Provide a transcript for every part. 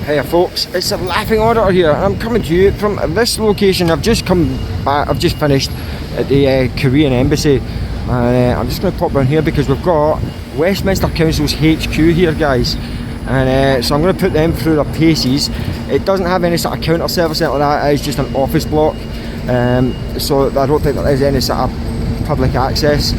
Hey folks, it's a Laughing Auditor here, and I'm coming to you from this location. I've just come back, I've just finished at the Korean Embassy, and I'm just going to pop around here because we've got Westminster Council's HQ here, guys, and so I'm going to put them through their paces. It doesn't have any sort of counter service like that, it's just an office block, so I don't think there is any sort of public access,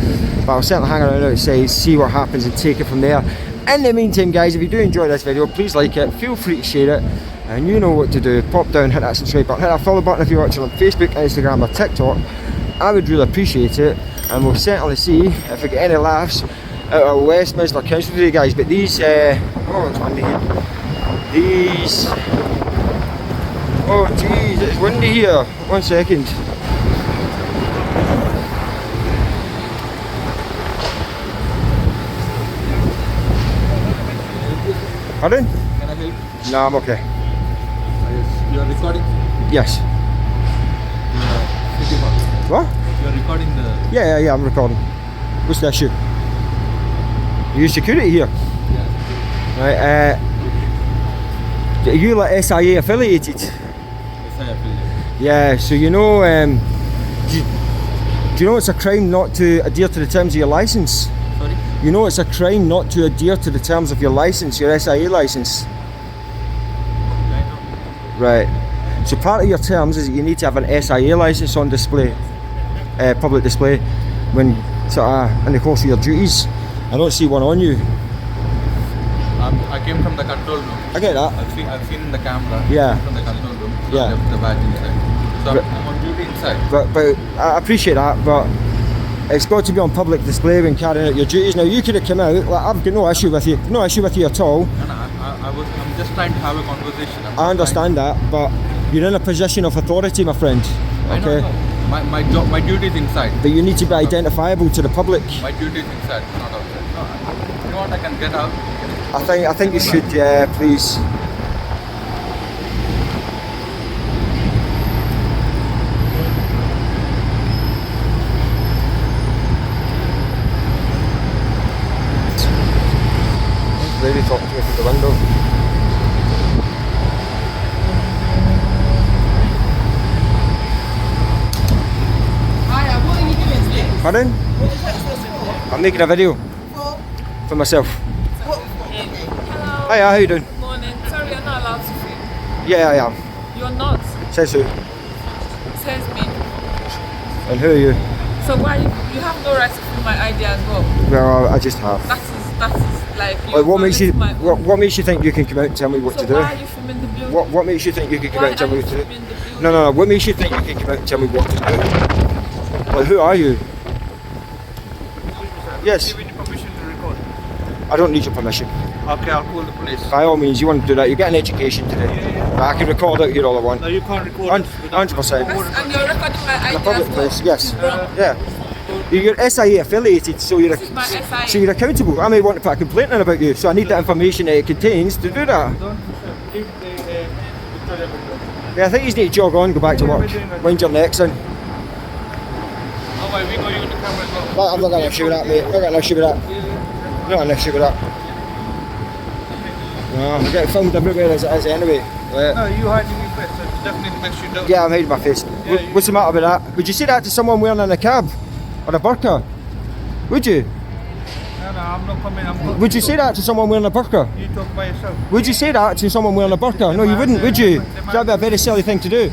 but I'll certainly hang around outside, see what happens and take it from there. In the meantime, guys, if you do enjoy this video, please like it, feel free to share it, and you know what to do. Pop down, hit that subscribe button, hit that follow button if you're watching on Facebook, Instagram or TikTok. I would really appreciate it, and we'll certainly see if we get any laughs out of Westminster Council today, guys. But these, oh, it's windy here. These, oh jeez, it's windy here. 1 second. Pardon? Can I help? No, I'm okay. Yes. You are recording? Yes. City Hall. What? You are recording the... Yeah, I'm recording. What's the issue? You security here? Yeah. Right, are you like SIA affiliated? SI affiliate. Yeah, so you know, do you know it's a crime not to adhere to the terms of your licence? Sorry? You know it's a crime not to adhere to the terms of your licence, your SIA licence. I know. Right. So part of your terms is that you need to have an SIA licence on display, public display, when sort of in the course of your duties. I don't see one on you. I came from the control room. I get that. I've seen in the camera. Yeah. From the control room. So Yeah. I left the badge inside. So But- I'm on duty inside. But I appreciate that, but it's got to be on public display when carrying out your duties. Now you could have come out, like, I've got no issue with you at all. No, I'm just trying to have a conversation. I understand that, but you're in a position of authority, my friend. I Okay? know. My job, my duty is inside. But you need to be identifiable to the public. My duty is inside, not outside. No, you know what? I can get out. I think you should, yeah, please. Lady talking to me through the window. Hiya, what are you doing today? Pardon? What is that? I'm making a video for myself. Hello. Hiya, how you doing? Good morning. Sorry, you're not allowed to film. Yeah, I am. You're not. Says who? Says me. And who are you? So why you have no right to film my ID as well? Well, I just have. That is like you. Like, what makes you? violating my- What makes you think you can come out and tell me what So to do? why are you filming the building? What makes you think you can come Why out and tell are me you what to do? filming the building? No. What makes you think you can come out and tell me what to do? Like, who are you? Yes. Give me permission to record. I don't need your permission. Okay, I'll call the police. By all means, you want to do that. You get an education today. But I can record out here all I want. No, you can't record. 100%. And you're recording my ID In a public as well. place, yes. Wrong. Yeah. You're SIA affiliated, so you're This is my SIA. so you're accountable. I may want to put a complaint in about you, so I need the information that it contains to do that. Don't leave the Victoria window. Yeah, I think you need to jog on, go back to work. Wind your necks in. Oh, my, we know you're in the camera as well. But I'm not got an issue with that, mate. I've got an issue with that. Not an issue with that. No, I get filmed everywhere as it is anyway. No, you hiding your face, so it definitely makes you don't. Yeah, I'm hiding my face. Yeah, What's the matter with that? Would you say that to someone wearing a cab or a burqa? Would you? No, I'm not coming. I'm not. Would you say that to someone wearing a burqa? You talk by yourself. Would you say that to someone wearing a burqa? No, you wouldn't, would you? That'd be a very silly thing to do.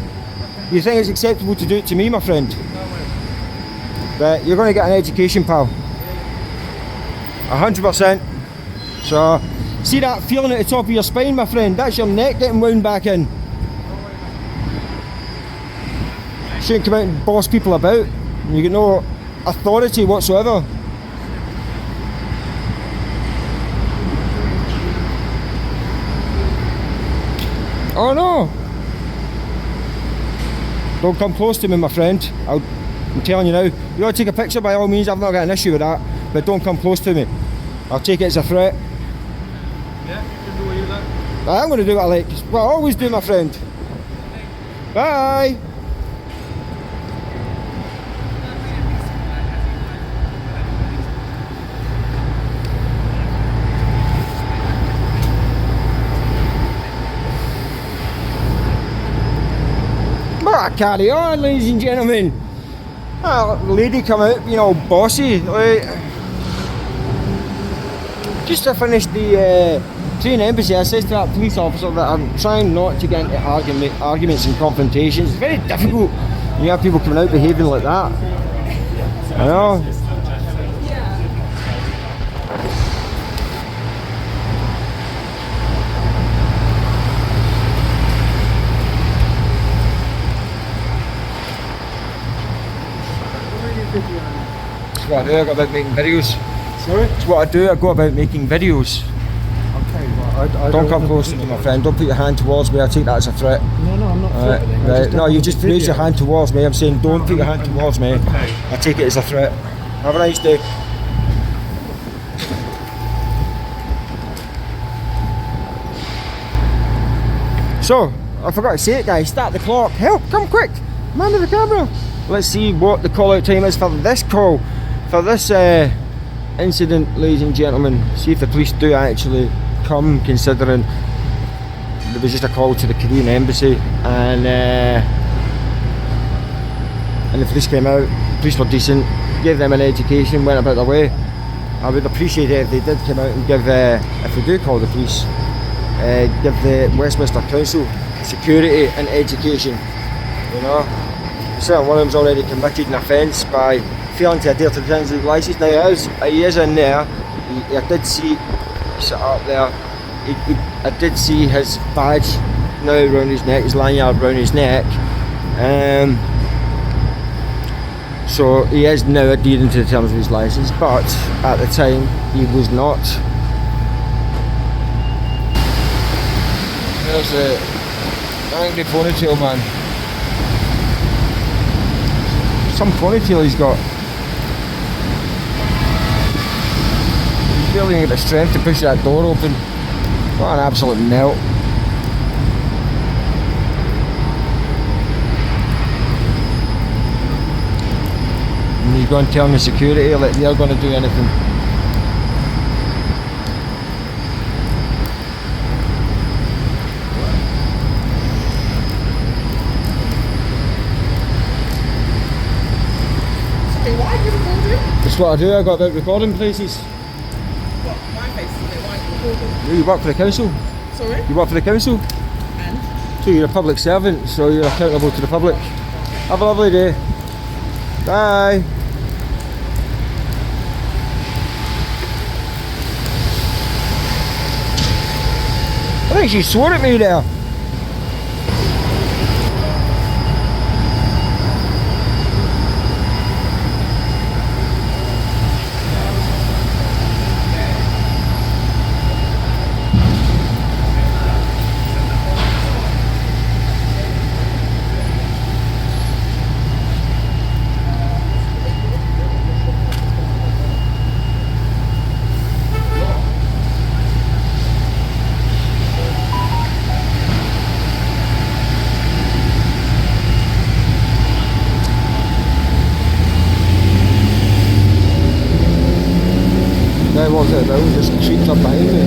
You think it's acceptable to do it to me, my friend? But you're going to get an education, pal. 100%. So, see that feeling at the top of your spine, my friend? That's your neck getting wound back in. Shouldn't come out and boss people about. You get no authority whatsoever. Oh no! Don't come close to me, my friend. I'm telling you now. You want to take a picture, by all means, I've not got an issue with that. But don't come close to me. I'll take it as a threat. Yeah, you can do what you like. I'm going to do what I like. Well, I always do, my friend. Bye! carry on, ladies and gentlemen. Lady come out, you know, bossy. Like, just to finish the train embassy, I said to that police officer that I'm trying not to get into arguments and confrontations. It's very difficult when you have people coming out behaving like that. I know. It's what I do, I go about making videos. Sorry? It's what I do, I go about making videos. Okay, right. I Don't come close to me, my friend. Don't put your hand towards me. I take that as a threat. No, I'm not Right, threatening. I right. just No, don't you want just the raise your video. hand towards me. I'm saying don't put your hand towards me. I take it as a threat. Have a nice day. So, I forgot to say it, guys. Start the clock. Help, come quick. Man with the camera. Let's see what the call out time is for this call. For this incident, ladies and gentlemen. See if the police do actually come, considering there was just a call to the Korean embassy, and the police came out. Police were decent, gave them an education, went about their way. I would appreciate it if they did come out and give, if they do call the police, give the Westminster Council security and education. You know, certainly one of them's already committed an offence by failing to adhere to the terms of the licence. Now he is in there. I did see, sit up there. I did see his badge now around his neck, his lanyard around his neck. So he is now adhering to the terms of his licence, but at the time he was not. There's a angry ponytail man. Some ponytail he's got. He's barely got the strength to push that door open. What an absolute melt. And he's going to tell the security that they're going to do anything. Okay, why are you recording? That's what I do, I got about recording places. What? My face is it? Why are you recording? You work for the council. Sorry? You work for the council. And? So you're a public servant, so you're accountable to the public. Have a lovely day. Bye. I think she swore at me there. Now walks out of the road, just creeps up behind me.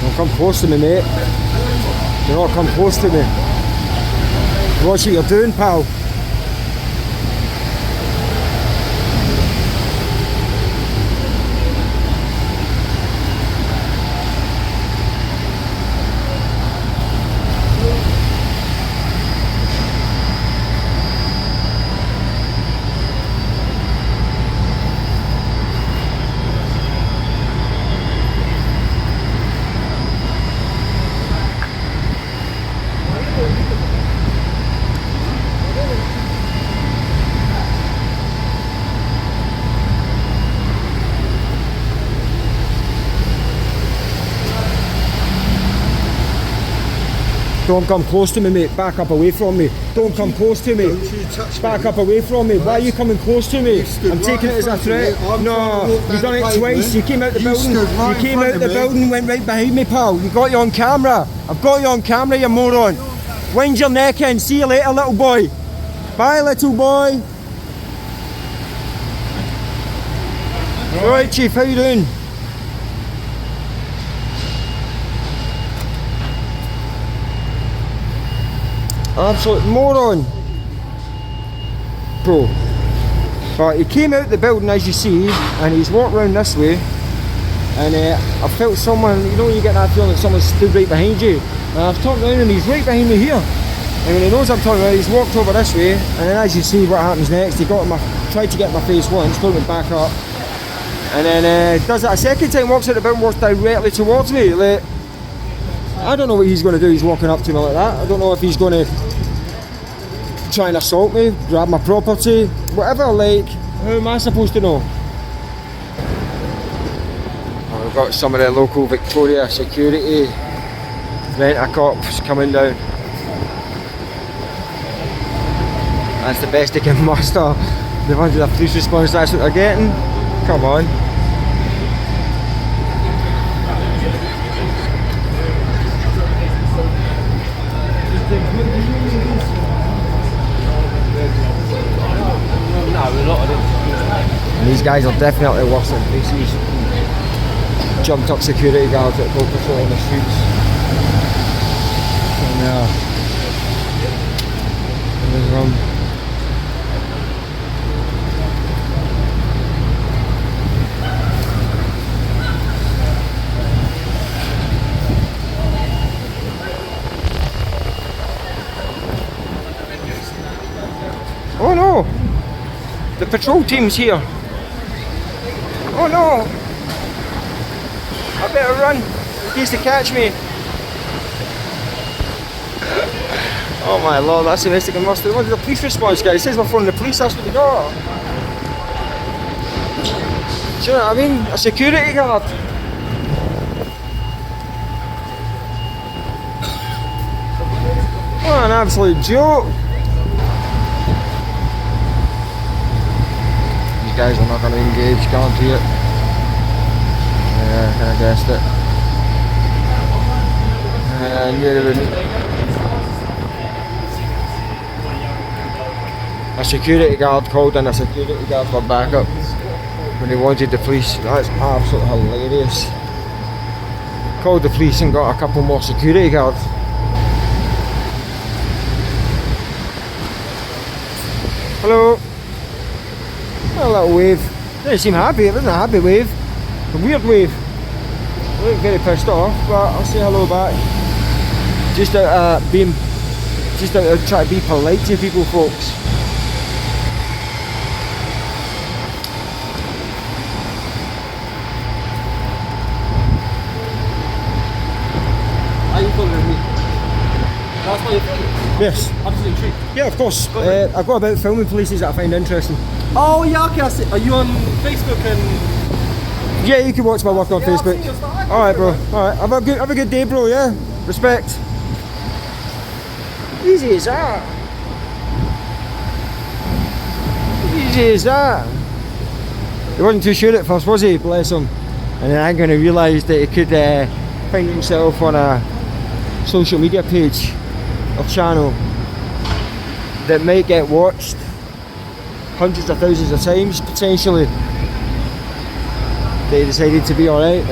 Don't come close to me, mate. Do not come close to me. Watch what you're doing, pal. Don't come close to me, mate. Back up away from me. Don't come close to me. Don't you touch Back me. up away from me. Why are you coming close to me? You stood I'm taking right it as in a front of me. threat. I'm No, trying to walk you've down done the it twice. pavement. You came out the You building. stood right You in came front out of the me. building and went right behind me, pal. You got you on camera. I've got you on camera, you moron. Wind your neck in. See you later, little boy. Bye, little boy. Right, Chief, how you doing? Absolute moron. Bro. But he came out the building, as you see, and he's walked round this way, and I felt someone, you know when you get that feeling that someone stood right behind you, and I've turned around and he's right behind me here, and when he knows I'm turning around, he's walked over this way, and then as you see what happens next, he tried to get in my face once, told me back up, and then does it a second time, walks out the building, walks directly towards me. Like, I don't know what he's going to do. He's walking up to me like that. I don't know if he's going to try and assault me, grab my property, whatever. Like, how am I supposed to know? Oh, we've got some of the local Victoria security rent-a-cops coming down. That's the best they can muster. They've wanted a police response, that's what they're getting. Come on. And these guys are definitely worse than police. Jumped up security guards that go patrolling the streets. And there's oh no! The patrol team's here. Oh no! I better run in case they catch me. Oh my lord, that's domestic and mustard. What did the police response, guys? It says we're phoning the police, that's what they got. Do you know what I mean? A security guard. What an absolute joke. These guys are not going to engage, guarantee it. Yeah, I kind of guessed it. I knew they wouldn't. A security guard called in a security guard for backup when they wanted the police. That's absolutely hilarious. Called the police and got a couple more security guards. Hello. A little wave. Didn't seem happy. It wasn't a happy wave. A weird wave. I look very pissed off, but I'll say hello back. Just out trying to be polite to people, folks. Are you following me? That's why you're filming? Yes. I'm just intrigued. Yeah, of course. I go about filming places that I find interesting. Oh yeah, okay, I see. Are you on Facebook and... Yeah, you can watch my work on Yeah, I've Facebook. seen your stuff. Alright, bro. Alright, have a good day, bro, yeah? Respect. Easy as that. Easy as that. He wasn't too sure at first, was he? Bless him. And then I'm going to realise that he could find himself on a social media page or channel that might get watched hundreds of thousands of times, potentially. They decided to be alright.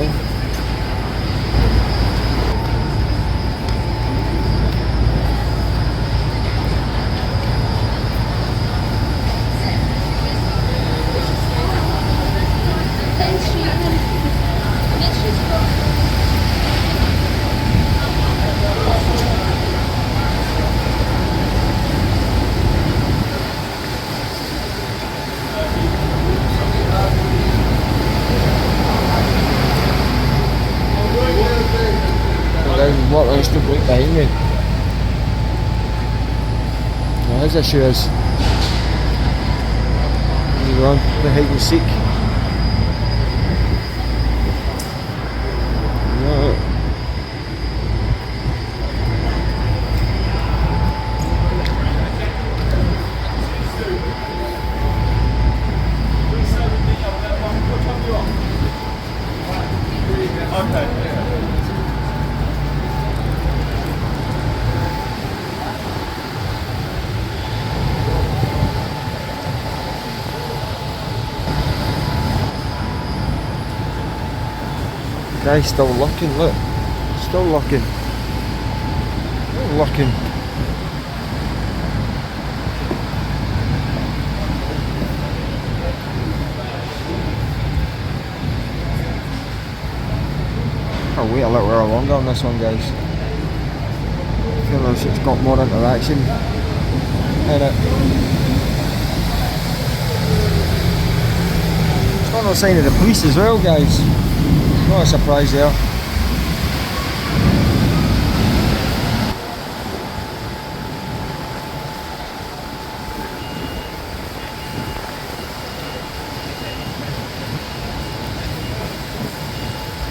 What else to break behind me? Well, his issue is you run the hide and seek. Guy's still looking, look. Still looking. Still looking. I'll wait a little while longer on this one, guys. I feel like it's got more interaction in it. It's got no sign of the police as well, guys. Not a surprise there.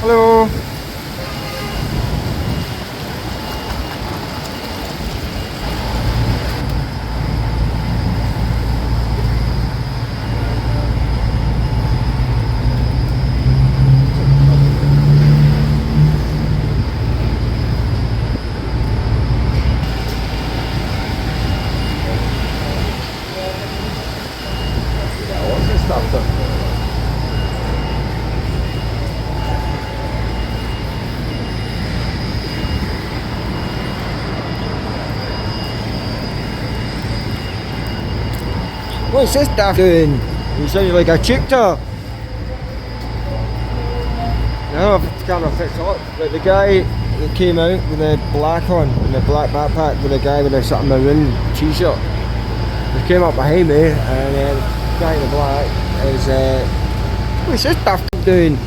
Hello. What's this daft doing? You sound like a chickter. I don't know if the camera picks up, but the guy that came out with the black on and the black backpack with the guy with a sort of maroon t-shirt, he came up behind me, and the guy in the black is what's this daft doing?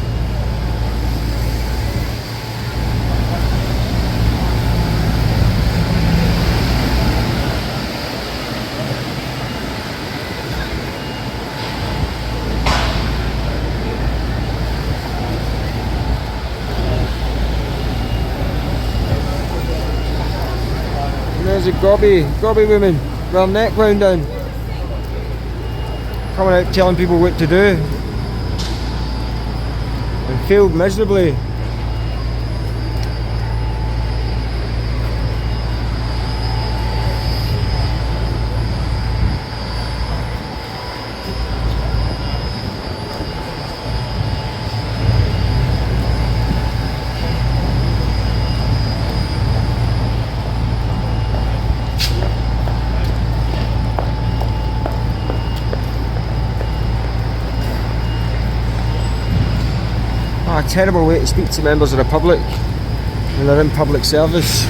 There's a gobby woman with her neck wound down, coming out telling people what to do, and failed miserably. A terrible way to speak to members of the public when they're in public service.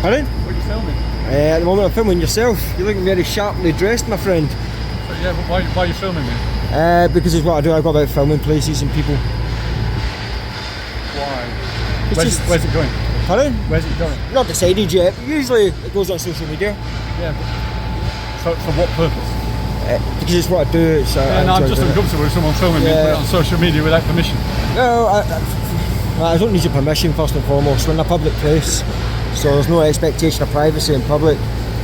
Pardon? What are you filming? At the moment I'm filming yourself. You're looking very sharply dressed, my friend. Yeah, but why are you filming me? Because it's what I do. I go about filming places and people. Why? It's Where's it going? Pardon? Where's it going? Not decided yet. Usually it goes on social media. Yeah, but for what purpose? Because it's what I do. It's, Yeah, no, I'm just uncomfortable with someone filming me and put it on social media without permission. No, I don't need your permission first and foremost. We're in a public place, so there's no expectation of privacy in public.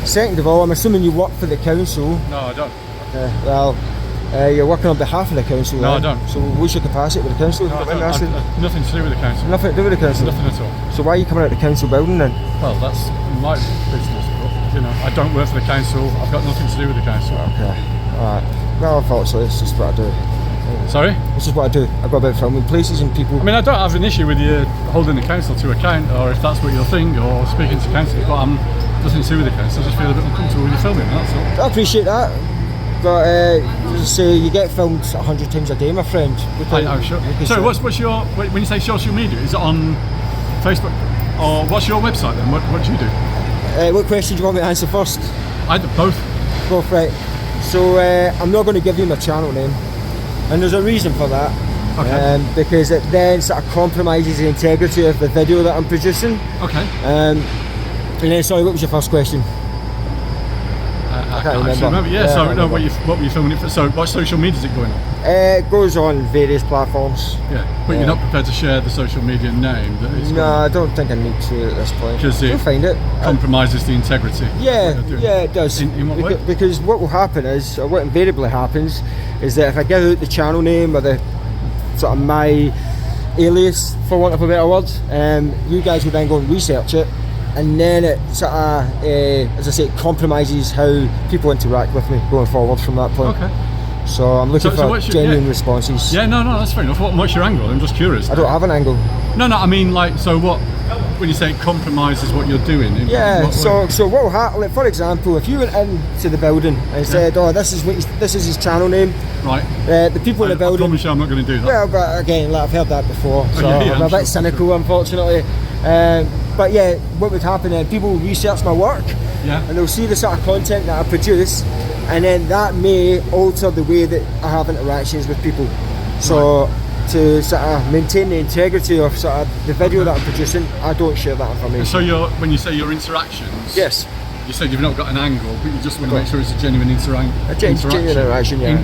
Second of all, I'm assuming you work for the council. No, I don't. Well, you're working on behalf of the council. No, then. I don't. So what's your capacity with the council? No, I don't. I've nothing to do with the council. Nothing to do with the council? Nothing at all. So why are you coming out of the council building then? Well, that's my business, but, you know, I don't work for the council. I've got nothing to do with the council. Okay, alright. Well, I thought so. It's just what I do. Sorry? This is what I do. I go about filming places and people. I mean, I don't have an issue with you holding the council to account, or if that's what you'll think, or speaking to council, but I'm nothing to do with the council. I just feel a bit uncomfortable when you're filming, that's all. I appreciate that. But so you get filmed 100 times a day, my friend. I know, sure. So what's your, when you say social media, is it on Facebook, or what's your website then? What do you do? What question do you want me to answer first? I do both. Both, right. So I'm not going to give you my channel name, and there's a reason for that. Okay. Because it then sort of compromises the integrity of the video that I'm producing. Okay. And then, sorry, what was your first question? I can't actually remember. Yeah, I so can't no, remember. what were you filming it for? So what social media is it going on? It goes on various platforms. Yeah, but you're not prepared to share the social media name that it's No, I don't think I need to at this point. because You'll it find it. compromises the integrity. of Yeah, what you're doing. yeah, it does. In what way? Because what will happen is, or what invariably happens, is that if I give out the channel name or the sort of my alias, for want of a better word, you guys will then go and research it, and then it sort of, as I say, it compromises how people interact with me going forward from that point. Okay. So I'm looking So for what's your- genuine yeah. responses. Yeah, no, that's fair enough. What's your angle? I'm just curious. I don't have an angle. No, I mean, like, so what? When you say it compromises what you're doing, in Yeah, what way? so what will happen? Like, for example, if you went into the building and said, "Oh, this is his channel name," right. the people in the I building. promise you, I'm not going to do that. Well, but again, like, I've heard that before, so yeah, I'm I'm a bit sure. cynical, unfortunately. But yeah, what would happen is people will research my work, Yeah. and they'll see the sort of content that I produce, and then that may alter the way that I have interactions with people. So to sort of maintain the integrity of sort of the video that I'm producing, I don't share that information. So when you say your interactions, Yes. you said you've not got an angle, but you just want to make sure it's a genuine interaction. Genuine interaction, yeah.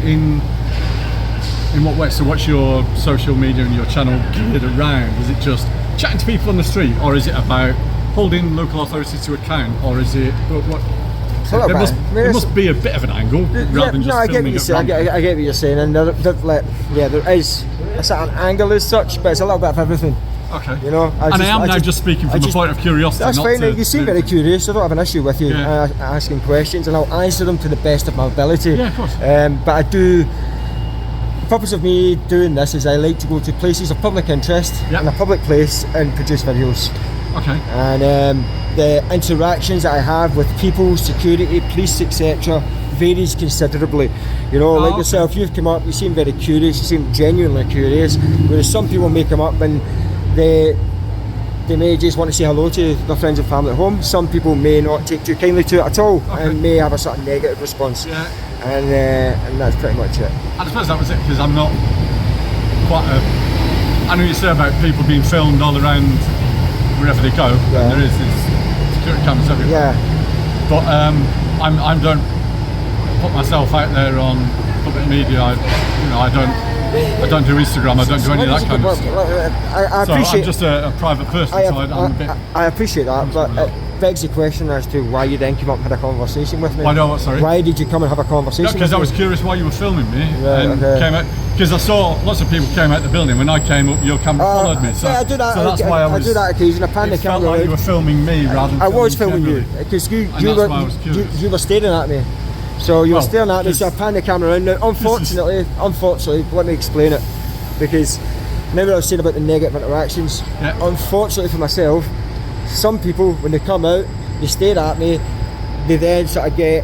In what way? So what's your social media and your channel geared around? Is it just chatting to people on the street, or is it about holding local authority to account, or is it what? a little bit. There must be a bit of an angle rather than just I get what filming you're it saying. randomly. I get what you're saying, and there is a certain angle as such, but it's a little bit of everything. Okay. You know, I am now just speaking from a point of curiosity. That's not fine. to- You seem very curious. I don't have an issue with you Yeah. asking questions, and I'll answer them to the best of my ability. Yeah, of course. But I do. The purpose of me doing this is I like to go to places of public interest Yeah. in a public place and produce videos. Okay. And the interactions that I have with people, security, police, etc., varies considerably. You know, like okay. yourself, you've come up, you seem very curious, you seem genuinely curious, whereas some people may come up and they may just want to say hello to their friends and family at home. Some people may not take too kindly to it at all, and may have a sort of negative response. Yeah. And that's pretty much it. I suppose that was it, because I'm not quite a. I know you say about people being filmed all around wherever they go, Yeah. and there is security cameras everywhere. Yeah. But I don't put myself out there on public media. I don't do Instagram. I don't do any of that kind of stuff. I So appreciate. I'm just a private person. So I'm a bit. I appreciate that, but it begs the question as to why you then came up and had a conversation with me. Why no? What? Sorry. Why did you come and have a conversation? Because I with was me? curious why you were filming me, Right, and okay. came out because I saw lots of people came out the building. When I came up, your camera followed me. So, yeah, I do that. so that's why I was. do that occasionally. I pan the It felt camera like around. you were filming me rather than. I was filming you generally. because you And you that's were why I was curious. you were staring at me. So you were Well, staring at me. So I this- panned the camera around. Now, unfortunately, let me explain it, because now what I was saying about the negative interactions. Yeah. Unfortunately for myself, some people when they come out, they stare at me. They then sort of get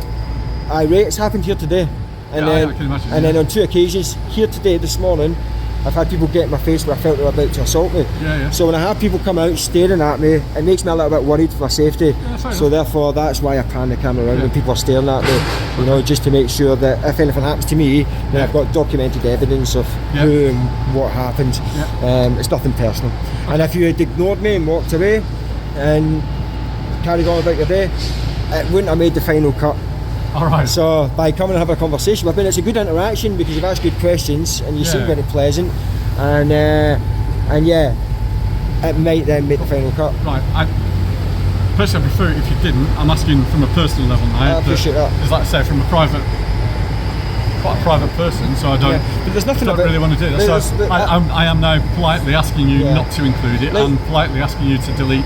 irate. It's happened here today, and Yeah, I then can imagine, and yeah. then on 2 occasions here today, this morning, I've had people get in my face where I felt they were about to assault me. Yeah, yeah. So when I have people come out staring at me, it makes me a little bit worried for my safety. fair So enough. therefore, that's why I pan the camera around Yeah. when people are staring at me. You know, just to make sure that if anything happens to me, then I've got documented evidence of Yeah. who and what happened. Yeah. It's nothing personal. And if you had ignored me and walked away and carried on about your day, it wouldn't have made the final cut. All right. So by coming and having a conversation with me, it's a good interaction because you've asked good questions and you seem Yeah. very pleasant, and yeah, it might then make the final cut. Right. Personally, I prefer it if you didn't. I'm asking from a personal level now. I appreciate that. It's like I say, from a quite a private person, so I don't. Yeah, but there's nothing don't about- really want to do that. there's- So I am now politely asking you Yeah. not to include it. Like- I'm politely asking you to delete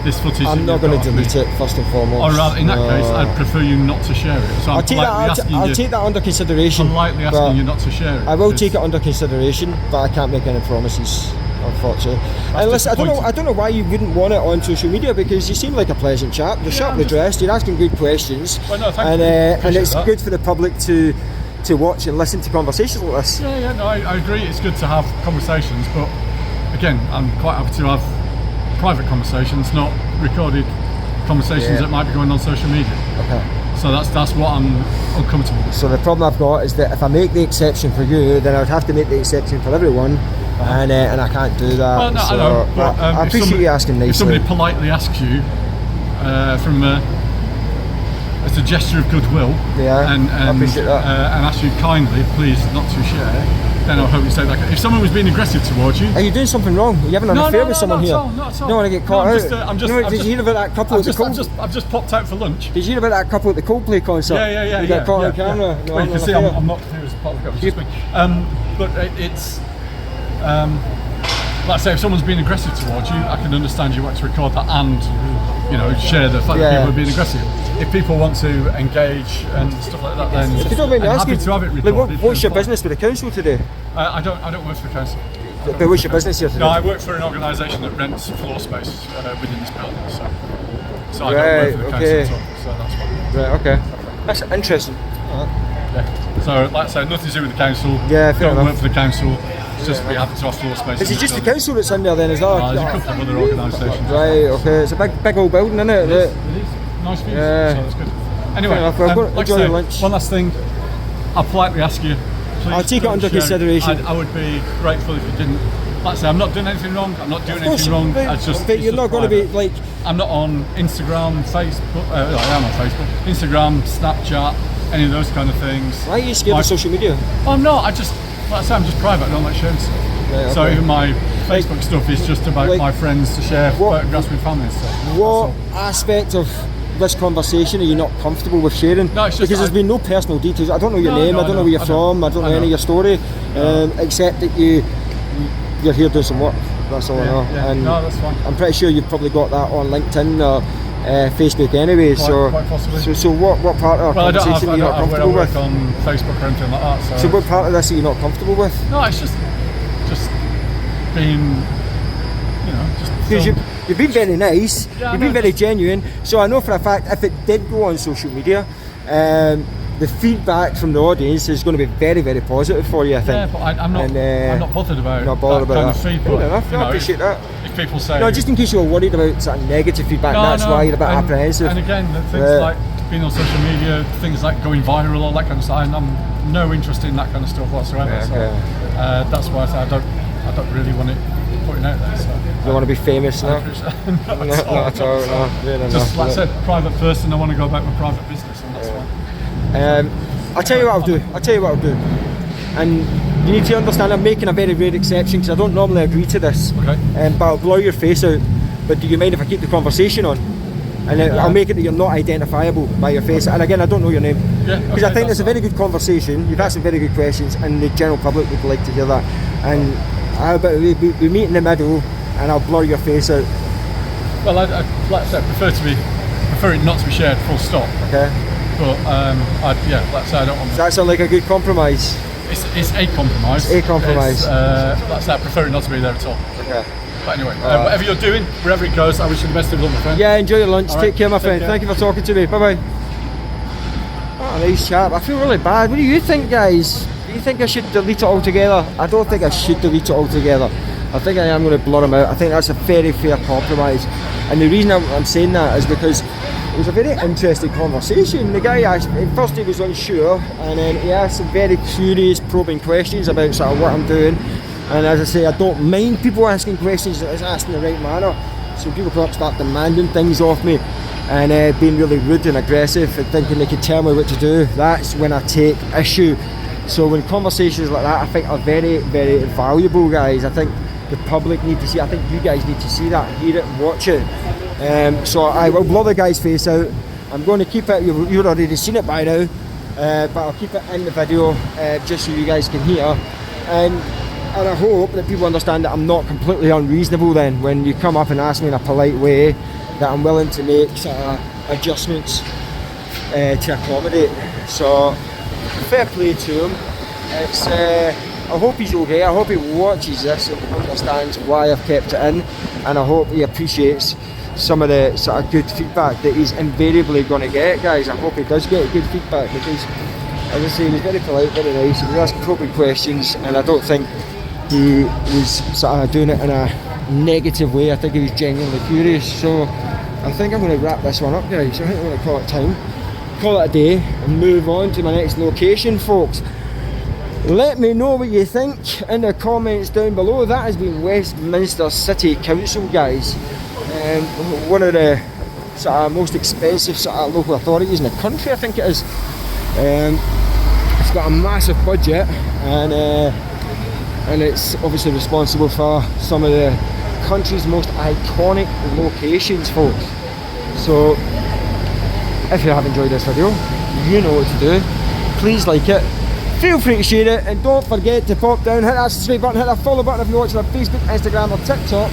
this footage. I'm not going to delete it first and foremost. Or rather, in that No. case, I'd prefer you not to share it. So I'm I'll take politely asking that. I'll you. take that under consideration. Politely but asking you not to share it. I will because- take it under consideration, but I can't make any promises, unfortunately. And listen, disappointing. I don't know why you wouldn't want it on social media, because you seem like a pleasant chap. You're sharply dressed. You're asking good questions, Well, no, thank and you. and Appreciate it's that. good for the public to watch and listen to conversations like this. Yeah, no, I agree. It's good to have conversations, but again, I'm quite happy to have private conversations, not recorded conversations Yeah. that might be going on social media. Okay. So that's what I'm uncomfortable with. So the problem I've got is that if I make the exception for you, then I would have to make the exception for everyone, and I can't do that. Well, no, so, I know, but I if appreciate somebody- you asking nicely. If somebody politely asks you from as a gesture of goodwill, Yeah, and I appreciate that. And ask you kindly, please, not to share, then I hope you say that. If someone was being aggressive towards you, Are you doing something wrong? Are you having an affair with someone not here? At all, not at all. Don't want to get caught No, out. did Did you hear about that couple at the Coldplay? I've just popped out for lunch. Did you hear about that couple at the Coldplay concert? Yeah. You got caught on camera. No, Well, you I'm can not see affair. I'm not here as part of the cover, just me. But it's like I say, if someone's being aggressive towards you, I can understand you want to record that and share the fact that Yeah. people are being aggressive. If people want to engage and stuff like that, then If you don't mind me I'm asking, happy to have it like, recorded. what's your business with the council today? I don't work for the council. But what's your business here today? No, I work for an organisation that rents floor space within this building, so I don't Right, work for the council okay. at all. So that's fine. Right, okay. That's interesting. Yeah. So, like I say, nothing to do with the council. Yeah, fair Don't enough. work for the council. It's just we happen to have floor space. Is in it just the building. council that's in there then, is that? There's a couple of other organisations. Right, okay. It's a big old building, isn't it? It is nice views, Yeah. so that's good. Anyway, Fair enough, well, go- like I enjoy say, your lunch. one last thing, I'll politely ask you, please I'll take it don't under share consideration. I would be grateful if you didn't. Like I say, I'm not doing anything wrong, I'm not doing Of course, anything wrong, but, it's just, but it's you're just not going to be private. like. I'm not on Instagram, Facebook, I am on Facebook, Instagram, Snapchat, any of those kind of things. Why are you scared My- of social media? Oh no, like I say, I'm just private, I don't like sharing stuff. Right, So okay. even my Facebook stuff is just about like, my friends to share what- photographs with family and stuff. What That's all. aspect of this conversation are you not comfortable with sharing? No, it's just because there's I- been no personal details. I don't know your No, name. no, I don't I know where you're know, from. I don't know any of your story, except that you're here doing some work. That's all I know. Yeah, And no, that's fine. I'm pretty sure you've probably got that on LinkedIn or Facebook anyway. Quite possibly. So what part of our Well, I don't conversation have, are you not where I comfortable work with? on Facebook or anything like that. So what part of this are you not comfortable with? No, it's just being, just Because film. you've been very nice, Yeah, I you've been know, very just- genuine. So I know for a fact if it did go on social media, the feedback from the audience is going to be very, very positive for you, I think. Yeah, but I'm not. And, I'm not bothered about not bothered that about kind that. of feed. Fair But enough, I appreciate that. If people say No, just in case you were worried about sort of negative feedback, that's why you're a bit and, apprehensive. And again, the things Right. like being on social media, things like going viral, all that kind of stuff. And I'm no interest in that kind of stuff whatsoever. Yeah, So okay. that's why I say I don't really want it putting out there. So You want to be famous now? not No, not at all, no. Really Just not. like I said, private person. I want to go about my private business, and that's fine. I'll tell you what I'll do. And you need to understand I'm making a very rare exception because I don't normally agree to this. Okay. But I'll blur your face out. But do you mind if I keep the conversation on? And then I'll make it that you're not identifiable by your face. And again, I don't know your name. Yeah, Because I okay, think that's it's a very good conversation. You've asked some very good questions and the general public would like to hear that. And how about we meet in the middle and I'll blur your face out. Well, I like I said, prefer it not to be shared. Full stop. Okay? But like I say, I don't want. Does that sound like a good compromise? It's a compromise. A compromise. Like I said, I prefer it not to be there at all. Okay. But anyway, whatever you're doing, wherever it goes, I wish you the best of luck, my friend. Yeah, enjoy your lunch. All Take right, care, my take friend. care. Thank you for talking to me. Bye bye. Oh, nice chap. I feel really bad. What do you think, guys? Do you think I should delete it altogether? I don't think I should delete it altogether. I think I am going to blur him out. I think that's a very fair compromise. And the reason I'm saying that is because it was a very interesting conversation. The guy asked, at first he was unsure, and then he asked some very curious, probing questions about sort of what I'm doing. And as I say, I don't mind people asking questions that is asked in the right manner. So people can't start demanding things off me and being really rude and aggressive and thinking they can tell me what to do. That's when I take issue. So when conversations like that, I think are very, very valuable, guys. I think the public need to see. I think you guys need to see that, hear it, and watch it. So I will blur the guy's face out. I'm going to keep it. You've already seen it by now, but I'll keep it in the video just so you guys can hear. And I hope that people understand that I'm not completely unreasonable. Then, when you come up and ask me in a polite way, that I'm willing to make sort of adjustments to accommodate. So fair play to him. It's. I hope he's okay. I hope he watches this and understands why I've kept it in, and I hope he appreciates some of the sort of good feedback that he's invariably going to get, guys. I hope he does get good feedback because, as I say, he was very polite, very nice. He was asking probing questions, and I don't think he was sort of doing it in a negative way. I think he was genuinely curious. So I think I'm going to wrap this one up, guys. I think I'm going to call it time, call it a day, and move on to my next location, folks. Let me know what you think in the comments down below. That has been Westminster City Council, guys. One of the sort of most expensive sort of local authorities in the country, I think it is. It's got a massive budget, and it's obviously responsible for some of the country's most iconic locations, folks. So if you have enjoyed this video, you know what to do. Please like it, feel free to share it, and don't forget to pop down, hit that subscribe button, hit that follow button if you're watching on Facebook, Instagram or TikTok.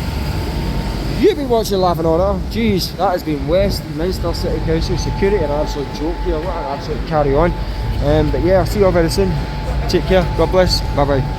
You've been watching Laughing Order. Jeez, that has been Westminster City Council security, an absolute joke here. What an absolute carry on. But yeah, I'll see you all very soon. Take care, God bless, bye bye.